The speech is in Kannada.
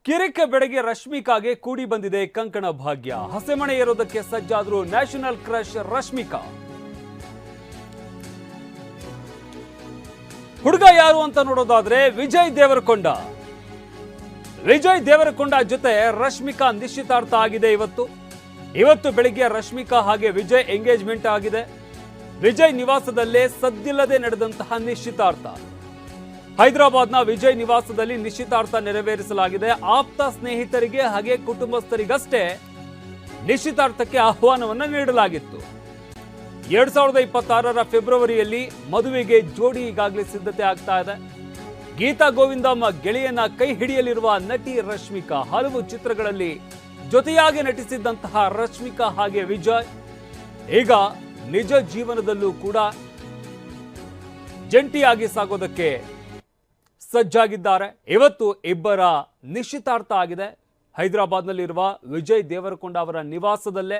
ಕಿರಿಕ ಬೆಡಗಿ ರಶ್ಮಿಕಾಗೆ ಕೂಡಿ ಬಂದಿದೆ ಕಂಕಣ ಭಾಗ್ಯ. ಹಸೆಮಣೆ ಏರೋದಕ್ಕೆ ಸಜ್ಜಾದ್ರು ನ್ಯಾಷನಲ್ ಕ್ರಶ್ ರಶ್ಮಿಕಾ. ಹುಡುಗ ಯಾರು ಅಂತ ನೋಡೋದಾದ್ರೆ ವಿಜಯ್ ದೇವರಕೊಂಡ. ವಿಜಯ್ ದೇವರಕೊಂಡ ಜೊತೆ ರಶ್ಮಿಕಾ ನಿಶ್ಚಿತಾರ್ಥ ಆಗಿದೆ. ಇವತ್ತು ಬೆಳಿಗ್ಗೆ ರಶ್ಮಿಕಾ ಹಾಗೆ ವಿಜಯ್ ಎಂಗೇಜ್ಮೆಂಟ್ ಆಗಿದೆ. ವಿಜಯ್ ನಿವಾಸದಲ್ಲೇ ಸದ್ದಿಲ್ಲದೆ ನಡೆದಂತಹ ನಿಶ್ಚಿತಾರ್ಥ. ಹೈದರಾಬಾದ್ನ ವಿಜಯ್ ನಿವಾಸದಲ್ಲಿ ನಿಶ್ಚಿತಾರ್ಥ ನೆರವೇರಿಸಲಾಗಿದೆ. ಆಪ್ತ ಸ್ನೇಹಿತರಿಗೆ ಹಾಗೆ ಕುಟುಂಬಸ್ಥರಿಗಷ್ಟೇ ನಿಶ್ಚಿತಾರ್ಥಕ್ಕೆ ಆಹ್ವಾನವನ್ನು ನೀಡಲಾಗಿತ್ತು. 2026ರ ಫೆಬ್ರವರಿಯಲ್ಲಿ ಮದುವೆಗೆ ಜೋಡಿ ಈಗಾಗಲೇ ಸಿದ್ಧತೆ ಆಗ್ತಾ ಇದೆ. ಗೀತಾ ಗೋವಿಂದಮ್ಮ ಗೆಳೆಯನ ಕೈ ಹಿಡಿಯಲಿರುವ ನಟಿ ರಶ್ಮಿಕಾ. ಹಲವು ಚಿತ್ರಗಳಲ್ಲಿ ಜೊತೆಯಾಗಿ ನಟಿಸಿದ್ದಂತಹ ರಶ್ಮಿಕಾ ಹಾಗೆ ವಿಜಯ್ ಈಗ ನಿಜ ಜೀವನದಲ್ಲೂ ಕೂಡ ಜಂಟಿಯಾಗಿ ಸಾಗೋದಕ್ಕೆ ಸಜ್ಜಾಗಿದ್ದಾರೆ. ಇವತ್ತು ಇಬ್ಬರ ನಿಶ್ಚಿತಾರ್ಥ ಆಗಿದೆ. ಹೈದರಾಬಾದ್ನಲ್ಲಿರುವ ವಿಜಯ್ ದೇವರಕೊಂಡ ಅವರ ನಿವಾಸದಲ್ಲೇ